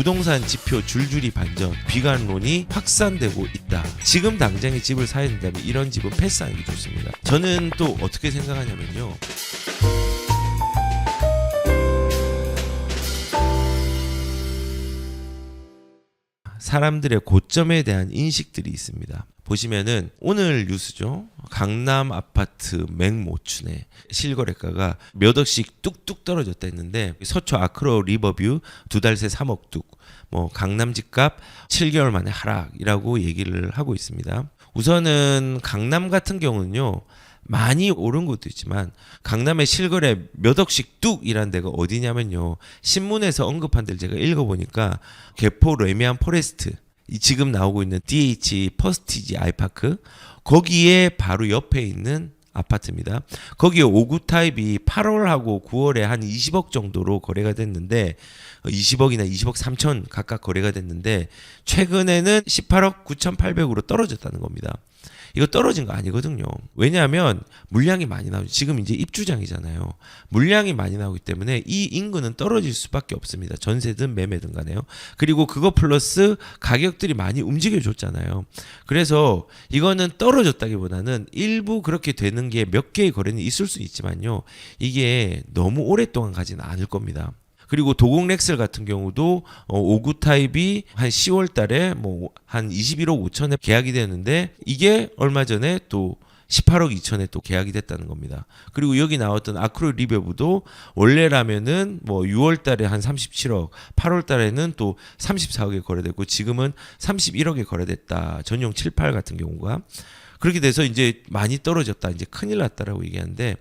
부동산 지표 줄줄이 반전, 비관론이 확산되고 있다. 지금 당장에 집을 사야 된다면 이런 집은 패스하는 게 좋습니다. 저는 또 어떻게 생각하냐면요. 사람들의 고점에 대한 인식들이 있습니다. 보시면은 오늘 뉴스죠. 강남 아파트 맹모춘에 실거래가가 몇 억씩 뚝뚝 떨어졌다 했는데 서초 아크로 리버뷰 2달 새 3억 뚝, 뭐 강남 집값 7개월 만에 하락이라고 얘기를 하고 있습니다. 우선은 강남 같은 경우는요. 많이 오른 것도 있지만 강남의 실거래 몇 억씩 뚝이란 데가 어디냐면요. 신문에서 언급한 데를 제가 읽어보니까 개포 레미안 포레스트, 지금 나오고 있는 DH 퍼스티지 아이파크, 거기에 바로 옆에 있는 아파트입니다. 거기에 5구 타입이 8월하고 9월에 한 20억 정도로 거래가 됐는데 20억이나 20억 3천 각각 거래가 됐는데 최근에는 18억 9,800으로 떨어졌다는 겁니다. 이거 떨어진 거 아니거든요. 왜냐하면 물량이 많이 나오죠. 지금 이제 입주장이잖아요. 물량이 많이 나오기 때문에 이 인근은 떨어질 수밖에 없습니다. 전세든 매매든 간에요. 그리고 그거 플러스 가격들이 많이 움직여줬잖아요. 그래서 이거는 떨어졌다기보다는 일부 그렇게 되는 게 몇 개의 거래는 있을 수 있지만요. 이게 너무 오랫동안 가지는 않을 겁니다. 그리고 도곡렉슬 같은 경우도 5구 타입이 한 10월 달에 뭐 한 21억 5천에 계약이 되는데 이게 얼마 전에 또 18억 2천에 또 계약이 됐다는 겁니다. 그리고 여기 나왔던 아크로 리버뷰도 원래라면은 뭐 6월 달에 한 37억, 8월 달에는 또 34억에 거래됐고 지금은 31억에 거래됐다. 전용 7, 8 같은 경우가. 그렇게 돼서 이제 많이 떨어졌다. 이제 큰일 났다라고 얘기하는데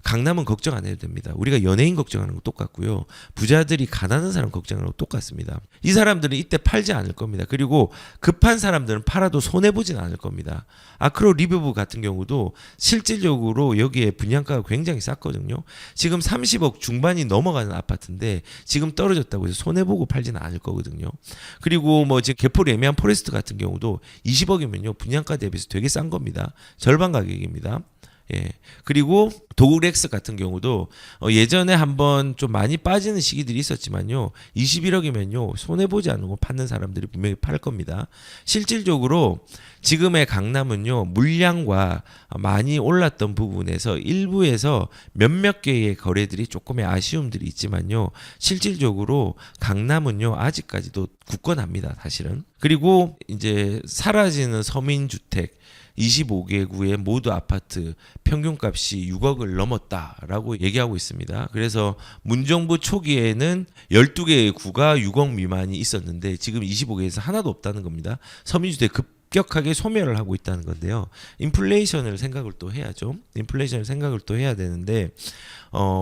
강남은 걱정 안 해도 됩니다. 우리가 연예인 걱정하는 거 똑같고요. 부자들이 가난한 사람 걱정하는 거 똑같습니다. 이 사람들은 이때 팔지 않을 겁니다. 그리고 급한 사람들은 팔아도 손해보진 않을 겁니다. 아크로 리뷰브 같은 경우도 실질적으로 여기에 분양가가 굉장히 쌌거든요. 지금 30억 중반이 넘어가는 아파트인데 지금 떨어졌다고 해서 손해보고 팔지는 않을 거거든요. 그리고 뭐 지금 개포 레미안 포레스트 같은 경우도 20억이면요. 분양가 대비해서 되게 싼 겁니다. 절반 가격입니다. 예. 그리고 도그렉스 같은 경우도 예전에 한번 좀 많이 빠지는 시기들이 있었지만요. 21억이면요. 손해보지 않고 파는 사람들이 분명히 팔 겁니다. 실질적으로 지금의 강남은요. 물량과 많이 올랐던 부분에서 일부에서 몇몇 개의 거래들이 조금의 아쉬움들이 있지만요. 실질적으로 강남은요. 아직까지도 굳건합니다. 사실은. 그리고 이제 사라지는 서민주택 25개구의 모두 아파트 평균값이 6억을 넘었다라고 얘기하고 있습니다. 그래서 문정부 초기에는 12개의 구가 6억 미만이 있었는데 지금 25개에서 하나도 없다는 겁니다. 서민주택 급격하게 소멸을 하고 있다는 건데요. 인플레이션을 생각을 또 해야죠. 인플레이션을 생각을 또 해야 되는데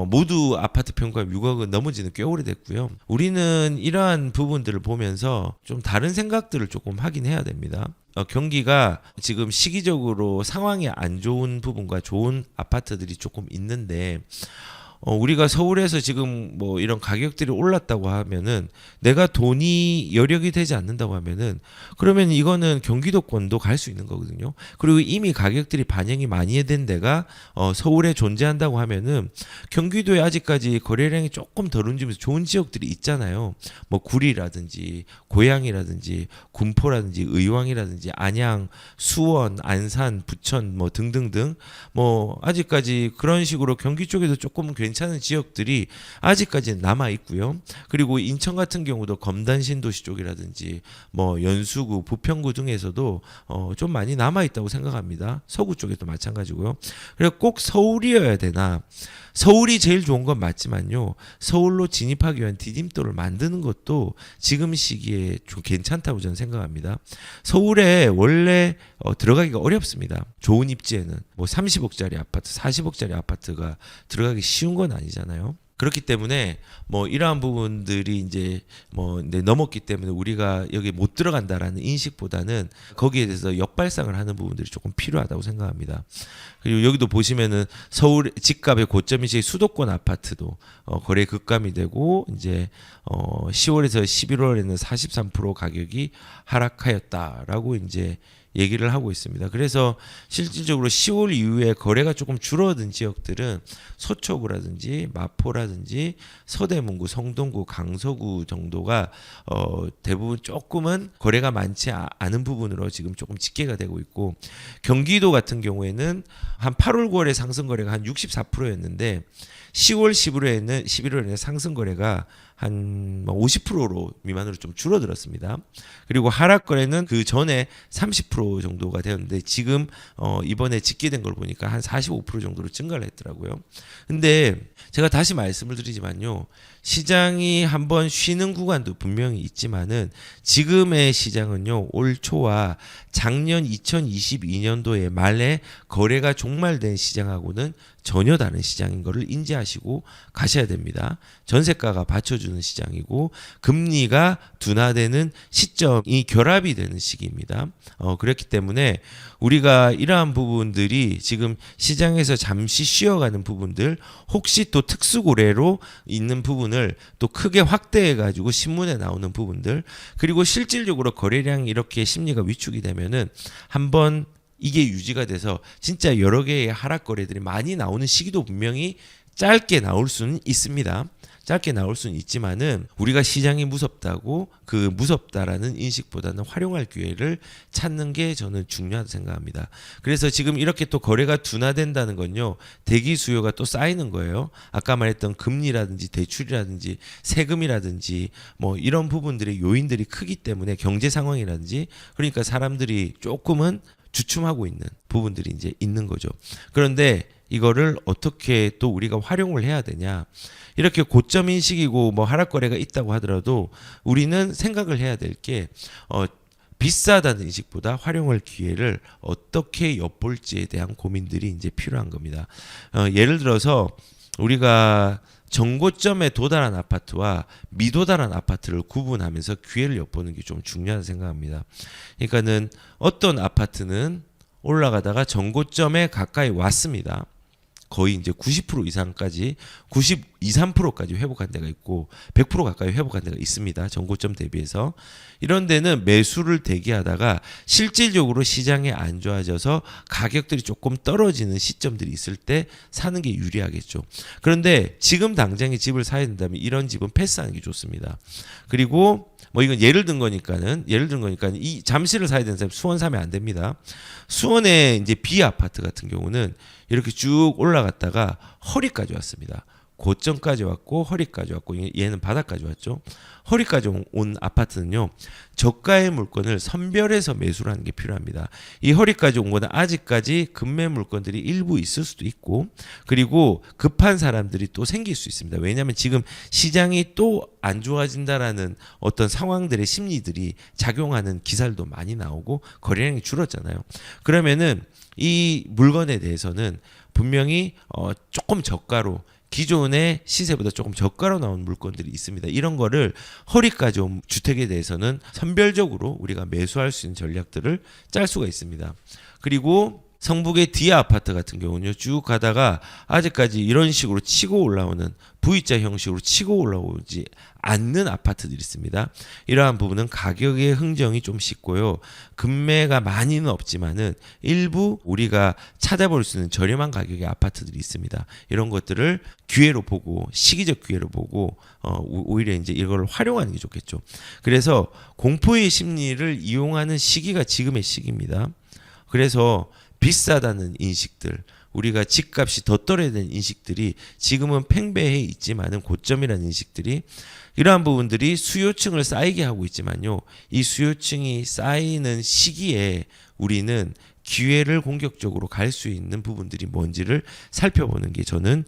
모두 아파트 평가가 6억은 넘어지는 꽤 오래됐고요. 우리는 이러한 부분들을 보면서 좀 다른 생각들을 조금 하긴 해야 됩니다. 경기가 지금 시기적으로 상황이 안 좋은 부분과 좋은 아파트들이 조금 있는데 우리가 서울에서 지금 뭐 이런 가격들이 올랐다고 하면은 내가 돈이 여력이 되지 않는다고 하면은 그러면 이거는 경기도권도 갈 수 있는 거거든요. 그리고 이미 가격들이 반영이 많이 된 데가 서울에 존재한다고 하면은 경기도에 아직까지 거래량이 조금 덜 움직이면서 좋은 지역들이 있잖아요. 뭐 구리라든지 고양이라든지 군포라든지 의왕이라든지 안양, 수원, 안산, 부천 뭐 등등등 뭐 아직까지 그런 식으로 경기 쪽에도 조금 괜찮은 지역들이 아직까지는 남아 있고요. 그리고 인천 같은 경우도 검단 신도시 쪽이라든지 뭐 연수구, 부평구 등에서도 좀 많이 남아 있다고 생각합니다. 서구 쪽에도 마찬가지고요. 그래서 꼭 서울이어야 되나? 서울이 제일 좋은 건 맞지만요. 서울로 진입하기 위한 디딤돌을 만드는 것도 지금 시기에 좀 괜찮다고 저는 생각합니다. 서울에 원래 들어가기가 어렵습니다. 좋은 입지에는 뭐 30억짜리 아파트, 40억짜리 아파트가 들어가기 쉬운 건 아니잖아요. 그렇기 때문에 뭐 이러한 부분들이 이제 뭐 넘었기 때문에 우리가 여기 못 들어간다라는 인식보다는 거기에 대해서 역발상을 하는 부분들이 조금 필요하다고 생각합니다. 그리고 여기도 보시면은 서울 집값의 고점이신 수도권 아파트도 거래 급감이 되고 이제 10월에서 11월에는 43% 가격이 하락하였다라고 이제 얘기를 하고 있습니다. 그래서 실질적으로 10월 이후에 거래가 조금 줄어든 지역들은 서초구라든지 마포라든지 서대문구, 성동구, 강서구 정도가 대부분 조금은 거래가 많지 않은 부분으로 지금 조금 집계가 되고 있고, 경기도 같은 경우에는 한 8월, 9월에 상승 거래가 한 64%였는데 10월, 11월에는 상승 거래가 한 50%로 미만으로 좀 줄어들었습니다. 그리고 하락 거래는 그 전에 30% 정도가 되었는데 지금 이번에 집계된 걸 보니까 한 45% 정도로 증가를 했더라고요. 근데 제가 다시 말씀을 드리지만요, 시장이 한번 쉬는 구간도 분명히 있지만은 지금의 시장은요, 올 초와 작년 2022년도의 말에 거래가 종말된 시장하고는 전혀 다른 시장인 것을 인지하시고 가셔야 됩니다. 전세가가 받쳐주는 시장이고 금리가 둔화되는 시점이 결합이 되는 시기입니다. 그렇기 때문에 우리가 이러한 부분들이 지금 시장에서 잠시 쉬어가는 부분들, 혹시 또 특수고래로 있는 부분을 또 크게 확대해 가지고 신문에 나오는 부분들, 그리고 실질적으로 거래량이 이렇게 심리가 위축이 되면은 한번 이게 유지가 돼서 진짜 여러 개의 하락 거래들이 많이 나오는 시기도 분명히 짧게 나올 수는 있습니다. 짧게 나올 수는 있지만은 우리가 시장이 무섭다고 그 무섭다라는 인식보다는 활용할 기회를 찾는 게 저는 중요하다고 생각합니다. 그래서 지금 이렇게 또 거래가 둔화된다는 건요, 대기 수요가 또 쌓이는 거예요. 아까 말했던 금리라든지 대출이라든지 세금이라든지 뭐 이런 부분들의 요인들이 크기 때문에, 경제 상황이라든지, 그러니까 사람들이 조금은 주춤하고 있는 부분들이 이제 있는 거죠. 그런데 이거를 어떻게 또 우리가 활용을 해야 되냐? 이렇게 고점 인식이고 뭐 하락 거래가 있다고 하더라도 우리는 생각을 해야 될 게 비싸다는 인식보다 활용할 기회를 어떻게 엿볼지에 대한 고민들이 이제 필요한 겁니다. 예를 들어서 우리가 정고점에 도달한 아파트와 미도달한 아파트를 구분하면서 기회를 엿보는 게 좀 중요하다고 생각합니다. 그러니까는 어떤 아파트는 올라가다가 정고점에 가까이 왔습니다. 거의 이제 90% 이상까지, 92, 3%까지 회복한 데가 있고 100% 가까이 회복한 데가 있습니다. 정고점 대비해서. 이런 데는 매수를 대기하다가 실질적으로 시장이 안 좋아져서 가격들이 조금 떨어지는 시점들이 있을 때 사는 게 유리하겠죠. 그런데 지금 당장에 집을 사야 된다면 이런 집은 패스하는 게 좋습니다. 그리고 뭐 이건 예를 든 거니까는 이 잠실을 사야 되는 사람 수원 사면 안 됩니다. 수원의 이제 B 아파트 같은 경우는 이렇게 쭉 올라갔다가 허리까지 왔습니다. 고점까지 왔고 허리까지 왔고, 얘는 바닥까지 왔죠. 허리까지 온 아파트는요, 저가의 물건을 선별해서 매수를 하는 게 필요합니다. 이 허리까지 온 거는 아직까지 급매 물건들이 일부 있을 수도 있고, 그리고 급한 사람들이 또 생길 수 있습니다. 왜냐하면 지금 시장이 또 안 좋아진다라는 어떤 상황들의 심리들이 작용하는 기사들도 많이 나오고 거래량이 줄었잖아요. 그러면은 이 물건에 대해서는 분명히 조금 저가로, 기존의 시세보다 조금 저가로 나온 물건들이 있습니다. 이런 거를 허리까지 온 주택에 대해서는 선별적으로 우리가 매수할 수 있는 전략들을 짤 수가 있습니다. 그리고 성북의 D 아파트 같은 경우는요, 쭉 가다가 아직까지 이런 식으로 치고 올라오는 V자 형식으로 치고 올라오지 않는 아파트들이 있습니다. 이러한 부분은 가격의 흥정이 좀 쉽고요, 급매가 많이는 없지만은 일부 우리가 찾아볼 수 있는 저렴한 가격의 아파트들이 있습니다. 이런 것들을 기회로 보고, 시기적 기회로 보고 오히려 이제 이걸 활용하는 게 좋겠죠. 그래서 공포의 심리를 이용하는 시기가 지금의 시기입니다. 그래서 비싸다는 인식들, 우리가 집값이 더 떨어야 되는 인식들이 지금은 팽배해 있지만은 고점이라는 인식들이, 이러한 부분들이 수요층을 쌓이게 하고 있지만요, 이 수요층이 쌓이는 시기에 우리는 기회를 공격적으로 갈 수 있는 부분들이 뭔지를 살펴보는 게 저는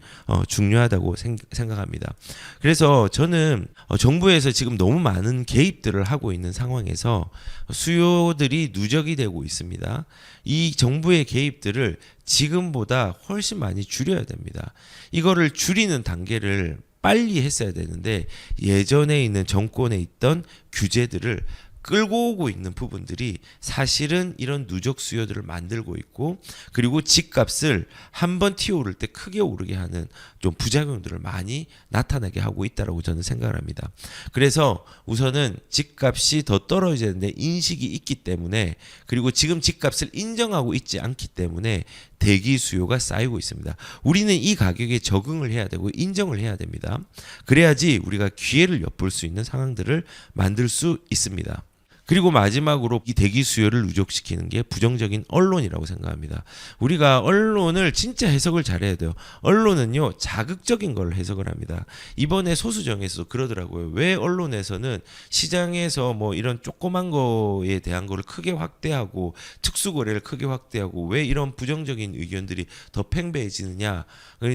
중요하다고 생각합니다. 그래서 저는 정부에서 지금 너무 많은 개입들을 하고 있는 상황에서 수요들이 누적이 되고 있습니다. 이 정부의 개입들을 지금보다 훨씬 많이 줄여야 됩니다. 이거를 줄이는 단계를 빨리 했어야 되는데, 예전에 있는 정권에 있던 규제들을 끌고 오고 있는 부분들이 사실은 이런 누적 수요들을 만들고 있고, 그리고 집값을 한번 튀어오를 때 크게 오르게 하는 좀 부작용들을 많이 나타나게 하고 있다라고 저는 생각을 합니다. 그래서 우선은 집값이 더 떨어져야 되는데 인식이 있기 때문에, 그리고 지금 집값을 인정하고 있지 않기 때문에 대기 수요가 쌓이고 있습니다. 우리는 이 가격에 적응을 해야 되고 인정을 해야 됩니다. 그래야지 우리가 기회를 엿볼 수 있는 상황들을 만들 수 있습니다. 그리고 마지막으로 이 대기 수요를 누적시키는 게 부정적인 언론이라고 생각합니다. 우리가 언론을 진짜 해석을 잘해야 돼요. 언론은요, 자극적인 걸 해석을 합니다. 이번에 소수정에서도 그러더라고요. 왜 언론에서는 시장에서 뭐 이런 조그만 거에 대한 거를 크게 확대하고 특수거래를 크게 확대하고 왜 이런 부정적인 의견들이 더 팽배해지느냐.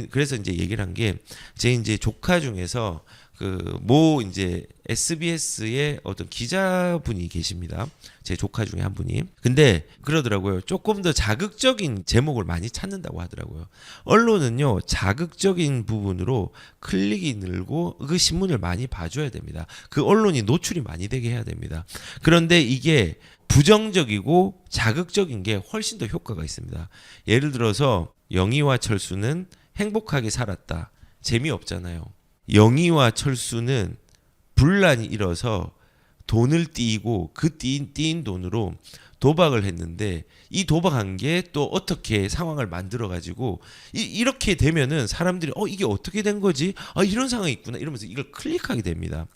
그래서 이제 얘기를 한 게, 제 이제 조카 중에서 이제 SBS의 어떤 기자분이 계십니다. 제 조카 중에 한 분이. 근데 그러더라고요. 조금 더 자극적인 제목을 많이 찾는다고 하더라고요. 언론은요, 자극적인 부분으로 클릭이 늘고 그 신문을 많이 봐줘야 됩니다. 그 언론이 노출이 많이 되게 해야 됩니다. 그런데 이게 부정적이고 자극적인 게 훨씬 더 효과가 있습니다. 예를 들어서 영희와 철수는 행복하게 살았다. 재미없잖아요. 영희와 철수는 분란이 일어서 돈을 띄이고 그 띄인 돈으로 도박을 했는데, 이 도박한 게 또 어떻게 상황을 만들어 가지고 이렇게 되면은 사람들이 이게 어떻게 된 거지? 이런 상황이 있구나 이러면서 이걸 클릭하게 됩니다.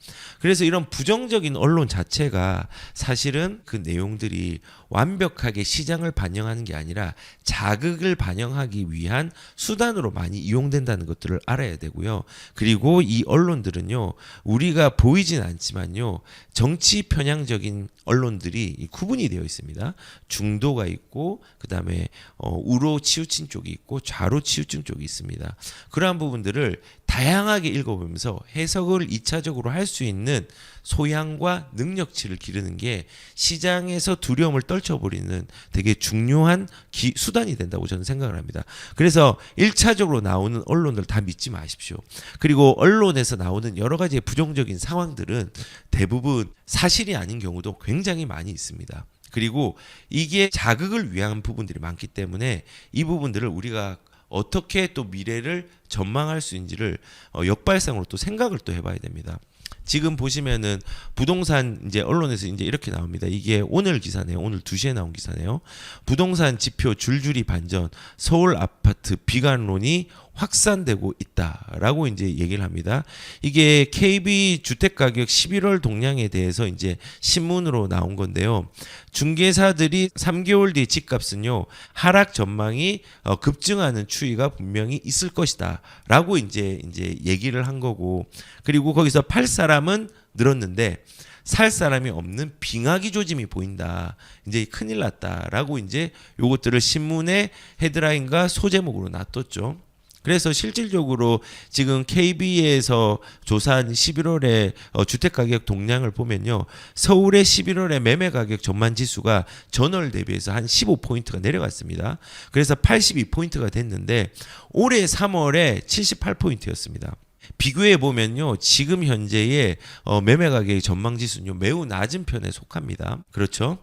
그래서 이런 부정적인 언론 자체가 사실은 그 내용들이 완벽하게 시장을 반영하는 게 아니라 자극을 반영하기 위한 수단으로 많이 이용된다는 것들을 알아야 되고요. 그리고 이 언론들은요, 우리가 보이진 않지만요, 정치 편향적인 언론들이 구분이 되어 있습니다. 중도가 있고, 그 다음에 우로 치우친 쪽이 있고, 좌로 치우친 쪽이 있습니다. 그러한 부분들을 다양하게 읽어보면서 해석을 2차적으로 할 수 있는 소양과 능력치를 기르는 게 시장에서 두려움을 떨쳐버리는 되게 중요한 수단이 된다고 저는 생각을 합니다. 그래서 1차적으로 나오는 언론들 다 믿지 마십시오. 그리고 언론에서 나오는 여러 가지의 부정적인 상황들은 대부분 사실이 아닌 경우도 굉장히 많이 있습니다. 그리고 이게 자극을 위한 부분들이 많기 때문에 이 부분들을 우리가 어떻게 또 미래를 전망할 수 있는지를 역발상으로 또 생각을 또 해봐야 됩니다. 지금 보시면은 부동산 이제 언론에서 이제 이렇게 나옵니다. 이게 오늘 기사네요. 오늘 2시에 나온 기사네요. 부동산 지표 줄줄이 반전, 서울 아파트 비관론이 확산되고 있다라고 이제 얘기를 합니다. 이게 KB 주택가격 11월 동향에 대해서 이제 신문으로 나온 건데요. 중개사들이 3개월 뒤 집값은요, 하락 전망이 급증하는 추이가 분명히 있을 것이다라고 이제 얘기를 한 거고, 그리고 거기서 팔 사람은 늘었는데 살 사람이 없는 빙하기 조짐이 보인다. 이제 큰일 났다라고 이제 요것들을 신문의 헤드라인과 소제목으로 놔뒀죠. 그래서 실질적으로 지금 KB에서 조사한 11월에 주택가격 동향을 보면요, 서울의 11월에 매매가격 전만지수가 전월 대비해서 한 15포인트가 내려갔습니다. 그래서 82포인트가 됐는데 올해 3월에 78포인트였습니다. 비교해 보면요, 지금 현재의 매매가격의 전망지수는요, 매우 낮은 편에 속합니다. 그렇죠?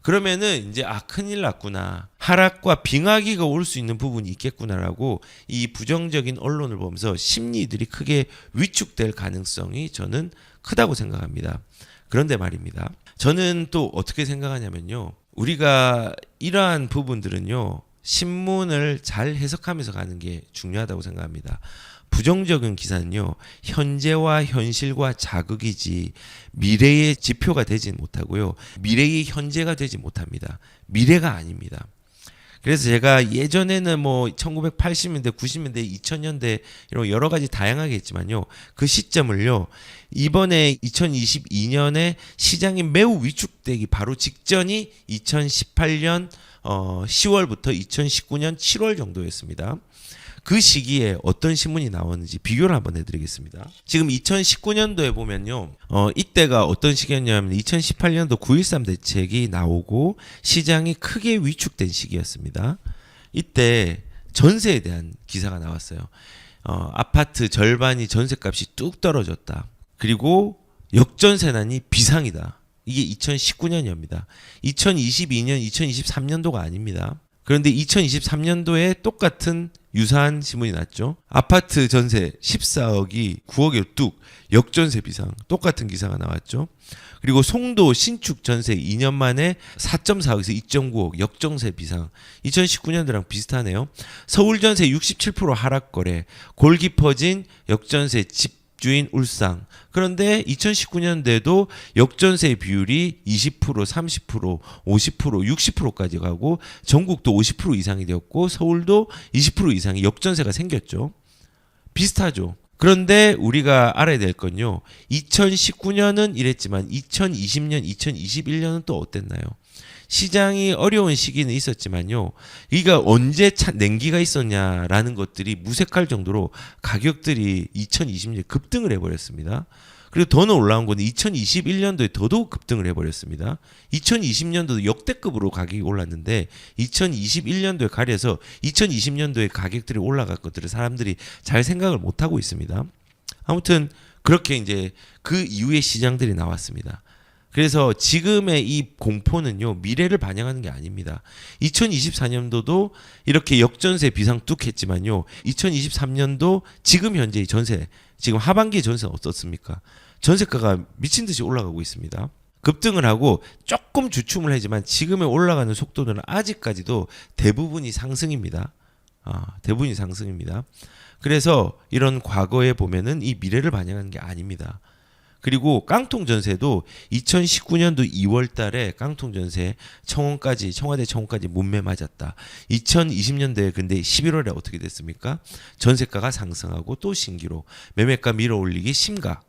그러면은 이제 큰일 났구나, 하락과 빙하기가 올 수 있는 부분이 있겠구나라고 이 부정적인 언론을 보면서 심리들이 크게 위축될 가능성이 저는 크다고 생각합니다. 그런데 말입니다, 저는 또 어떻게 생각하냐면요, 우리가 이러한 부분들은요, 신문을 잘 해석하면서 가는 게 중요하다고 생각합니다. 부정적인 기사는요, 현재와 현실과 자극이지 미래의 지표가 되지 못하고요, 미래의 현재가 되지 못합니다. 미래가 아닙니다. 그래서 제가 예전에는 뭐 1980년대, 90년대, 2000년대 이런 여러 가지 다양하게 했지만요, 그 시점을요, 이번에 2022년에 시장이 매우 위축되기 바로 직전이 2018년 10월부터 2019년 7월 정도였습니다. 그 시기에 어떤 신문이 나왔는지 비교를 한번 해드리겠습니다. 지금 2019년도에 보면요, 이때가 어떤 시기였냐면 2018년도 9.13 대책이 나오고 시장이 크게 위축된 시기였습니다. 이때 전세에 대한 기사가 나왔어요. 아파트 절반이 전세값이 뚝 떨어졌다. 그리고 역전세난이 비상이다. 이게 2019년이옵니다. 2022년, 2023년도가 아닙니다. 그런데 2023년도에 똑같은 유사한 신문이 났죠. 아파트 전세 14억이 9억에 뚝 역전세 비상, 똑같은 기사가 나왔죠. 그리고 송도 신축 전세 2년 만에 4.4억에서 2.9억 역전세 비상, 2019년도랑 비슷하네요. 서울 전세 67% 하락 거래, 골 깊어진 역전세 집주인 울상. 그런데 2019년대도 역전세 비율이 20%, 30%, 50%, 60%까지 가고 전국도 50% 이상이 되었고 서울도 20% 이상의 역전세가 생겼죠. 비슷하죠. 그런데 우리가 알아야 될 건요. 2019년은 이랬지만 2020년, 2021년은 또 어땠나요? 시장이 어려운 시기는 있었지만요. 이가 언제 냉기가 있었냐라는 것들이 무색할 정도로 가격들이 2020년에 급등을 해버렸습니다. 그리고 더는 올라온 건 2021년도에 더더욱 급등을 해버렸습니다. 2020년도도 역대급으로 가격이 올랐는데 2021년도에 가려서 2020년도에 가격들이 올라갈 것들을 사람들이 잘 생각을 못하고 있습니다. 아무튼 그렇게 이제 그 이후에 시장들이 나왔습니다. 그래서 지금의 이 공포는요, 미래를 반영하는 게 아닙니다. 2024년도도 이렇게 역전세 비상 뚝 했지만요, 2023년도 지금 현재의 전세, 지금 하반기의 전세는 어떻습니까? 전세가가 미친 듯이 올라가고 있습니다. 급등을 하고 조금 주춤을 하지만 지금의 올라가는 속도는 아직까지도 대부분이 상승입니다. 대부분이 상승입니다. 그래서 이런 과거에 보면은 이 미래를 반영하는 게 아닙니다. 그리고 깡통 전세도 2019년도 2월 달에 깡통 전세 청원까지, 청와대 청원까지 문매 맞았다. 2020년도에 근데 11월에 어떻게 됐습니까? 전세가가 상승하고 또 신기록, 매매가 밀어올리기 심각.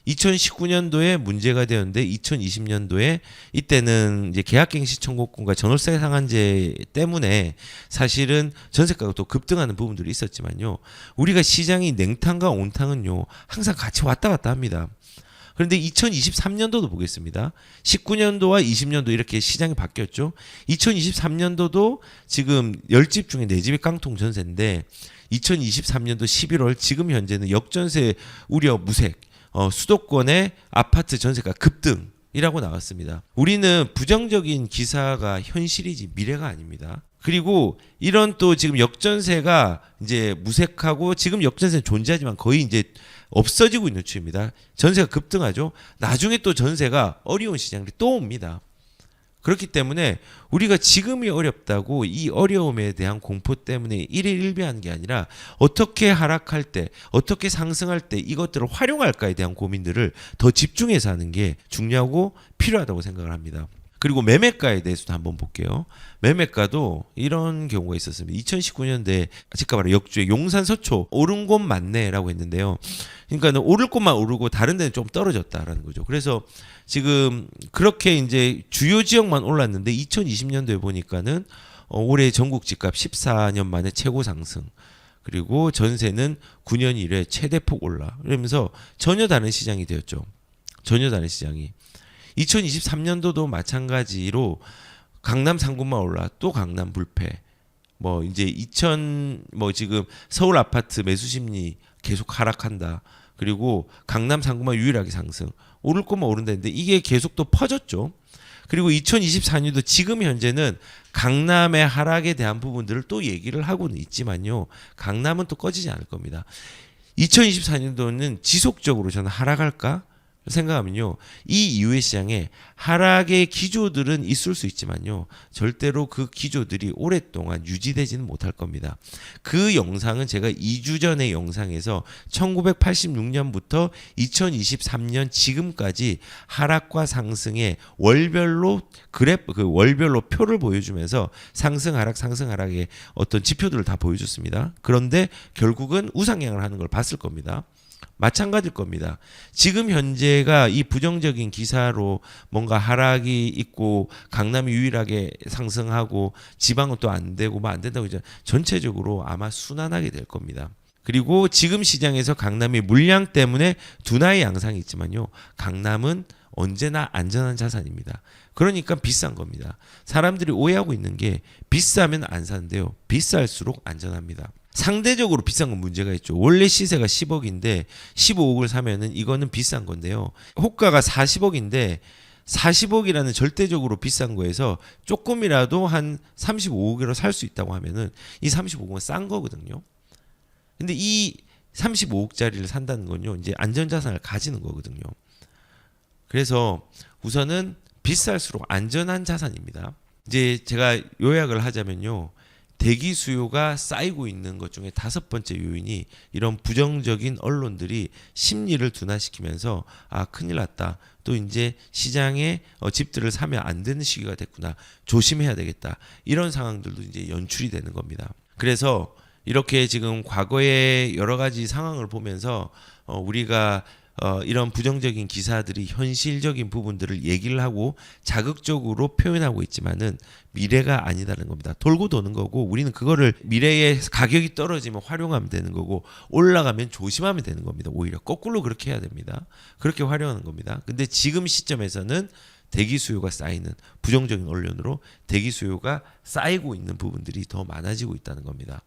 2019년도에 문제가 되었는데 2020년도에 이때는 이제 계약갱시 청구권과 전월세 상한제 때문에 사실은 전세가가 또 급등하는 부분들이 있었지만요. 우리가 시장이 냉탕과 온탕은요, 항상 같이 왔다 갔다 합니다. 그런데 2023년도도 보겠습니다. 19년도와 20년도 이렇게 시장이 바뀌었죠. 2023년도도 지금 10집 중에 4집이 깡통 전세인데 2023년도 11월 지금 현재는 역전세 우려 무색, 수도권의 아파트 전세가 급등이라고 나왔습니다. 우리는 부정적인 기사가 현실이지 미래가 아닙니다. 그리고 이런 또 지금 역전세가 이제 무색하고 지금 역전세는 존재하지만 거의 이제 없어지고 있는 추입니다. 전세가 급등하죠. 나중에 또 전세가 어려운 시장이 또 옵니다. 그렇기 때문에 우리가 지금이 어렵다고 이 어려움에 대한 공포 때문에 일희일비하는 게 아니라 어떻게 하락할 때, 어떻게 상승할 때 이것들을 활용할까에 대한 고민들을 더 집중해서 하는 게 중요하고 필요하다고 생각을 합니다. 그리고 매매가에 대해서도 한번 볼게요. 매매가도 이런 경우가 있었습니다. 2019년도에 아까 말한 역주에 용산 서초 오른 곳 맞네라고 했는데요. 그러니까 오를 곳만 오르고 다른 데는 좀 떨어졌다라는 거죠. 그래서 지금 그렇게 이제 주요 지역만 올랐는데 2020년도에 보니까는 올해 전국 집값 14년 만에 최고 상승. 그리고 전세는 9년 이래 최대폭 올라. 그러면서 전혀 다른 시장이 되었죠. 전혀 다른 시장이. 2023년도도 마찬가지로 강남 상권만 올라 또 강남 불패. 뭐 이제 지금 서울 아파트 매수 심리 계속 하락한다. 그리고 강남 상권만 유일하게 상승. 오를 것만 오른다는데 이게 계속 또 퍼졌죠. 그리고 2024년도 지금 현재는 강남의 하락에 대한 부분들을 또 얘기를 하고는 있지만요. 강남은 또 꺼지지 않을 겁니다. 2024년도는 지속적으로 저는 하락할까? 생각하면요. 이 이후의 시장에 하락의 기조들은 있을 수 있지만요. 절대로 그 기조들이 오랫동안 유지되지는 못할 겁니다. 그 영상은 제가 2주 전의 영상에서 1986년부터 2023년 지금까지 하락과 상승의 월별로 월별로 표를 보여주면서 상승 하락의 어떤 지표들을 다 보여줬습니다. 그런데 결국은 우상향을 하는 걸 봤을 겁니다. 마찬가지일 겁니다. 지금 현재가 이 부정적인 기사로 뭔가 하락이 있고 강남이 유일하게 상승하고 지방은 또 안 되고 뭐 안 된다고 이제 전체적으로 아마 순환하게 될 겁니다. 그리고 지금 시장에서 강남이 물량 때문에 둔화의 양상이 있지만요. 강남은 언제나 안전한 자산입니다. 그러니까 비싼 겁니다. 사람들이 오해하고 있는 게 비싸면 안 사는데요. 비쌀수록 안전합니다. 상대적으로 비싼 건 문제가 있죠. 원래 시세가 10억인데 15억을 사면은 이거는 비싼 건데요. 호가가 40억인데 40억이라는 절대적으로 비싼 거에서 조금이라도 한 35억으로 살 수 있다고 하면은 이 35억은 싼 거거든요. 근데 이 35억짜리를 산다는 건요, 이제 안전자산을 가지는 거거든요. 그래서 우선은 비쌀수록 안전한 자산입니다. 이제 제가 요약을 하자면요, 대기 수요가 쌓이고 있는 것 중에 5번째 요인이 이런 부정적인 언론들이 심리를 둔화시키면서 아, 큰일 났다, 또 이제 시장에 집들을 사면 안 되는 시기가 됐구나, 조심해야 되겠다, 이런 상황들도 이제 연출이 되는 겁니다. 그래서 이렇게 지금 과거의 여러 가지 상황을 보면서 우리가 이런 부정적인 기사들이 현실적인 부분들을 얘기를 하고 자극적으로 표현하고 있지만은 미래가 아니다는 겁니다. 돌고 도는 거고, 우리는 그거를 미래에 가격이 떨어지면 활용하면 되는 거고, 올라가면 조심하면 되는 겁니다. 오히려 거꾸로 그렇게 해야 됩니다. 그렇게 활용하는 겁니다. 근데 지금 시점에서는 대기 수요가 쌓이는, 부정적인 언론으로 대기 수요가 쌓이고 있는 부분들이 더 많아지고 있다는 겁니다.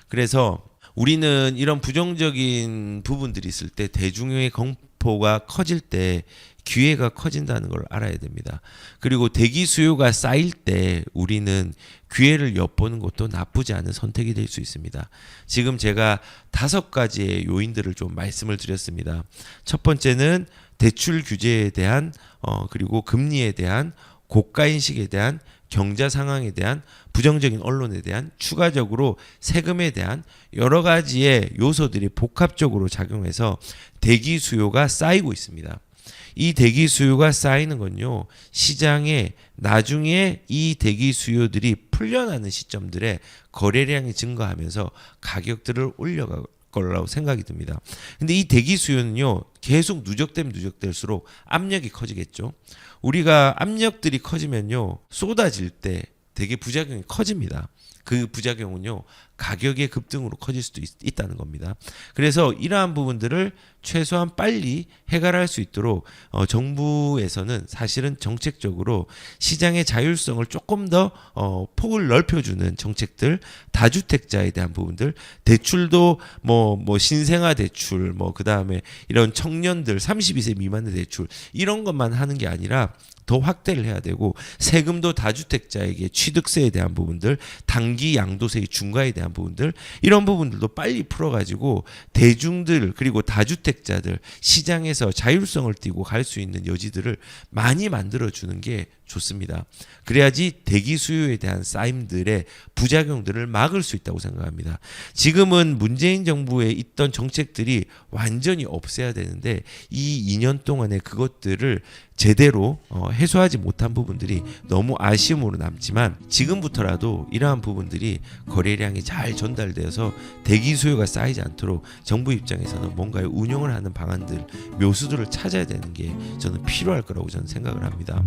그래서 우리는 이런 부정적인 부분들이 있을 때, 대중의 공포가 커질 때 기회가 커진다는 걸 알아야 됩니다. 그리고 대기 수요가 쌓일 때 우리는 기회를 엿보는 것도 나쁘지 않은 선택이 될 수 있습니다. 지금 제가 5가지의 요인들을 좀 말씀을 드렸습니다. 첫 번째는 대출 규제에 대한 그리고 금리에 대한, 고가 인식에 대한, 경제 상황에 대한, 부정적인 언론에 대한, 추가적으로 세금에 대한 여러 가지의 요소들이 복합적으로 작용해서 대기 수요가 쌓이고 있습니다. 이 대기 수요가 쌓이는 건요, 시장에 나중에 이 대기 수요들이 풀려나는 시점들에 거래량이 증가하면서 가격들을 올려갈 거라고 생각이 듭니다. 근데 이 대기 수요는요, 계속 누적되면 누적될수록 압력이 커지겠죠. 우리가 압력들이 커지면요, 쏟아질 때 되게 부작용이 커집니다. 그 부작용은요, 가격의 급등으로 커질 수도 있다는 겁니다. 그래서 이러한 부분들을 최소한 빨리 해결할 수 있도록 정부에서는 사실은 정책적으로 시장의 자율성을 조금 더 폭을 넓혀주는 정책들, 다주택자에 대한 부분들, 대출도 뭐 신생아 대출, 그 다음에 이런 청년들 32세 미만의 대출, 이런 것만 하는 게 아니라 더 확대를 해야 되고, 세금도 다주택자에게 취득세에 대한 부분들, 단기 양도세의 중과에 대한 부분들, 이런 부분들도 빨리 풀어가지고 대중들 그리고 다주택자들 시장에서 자율성을 띠고 갈 수 있는 여지들을 많이 만들어주는 게 좋습니다. 그래야지 대기 수요에 대한 쌓임들의 부작용들을 막을 수 있다고 생각합니다. 지금은 문재인 정부에 있던 정책들이 완전히 없애야 되는데 이 2년 동안에 그것들을 제대로 해소하지 못한 부분들이 너무 아쉬움으로 남지만, 지금부터라도 이러한 부분들이 거래량이 잘 전달되어서 대기 수요가 쌓이지 않도록 정부 입장에서는 뭔가를 운용을 하는 방안들, 묘수들을 찾아야 되는 게 저는 필요할 거라고 저는 생각을 합니다.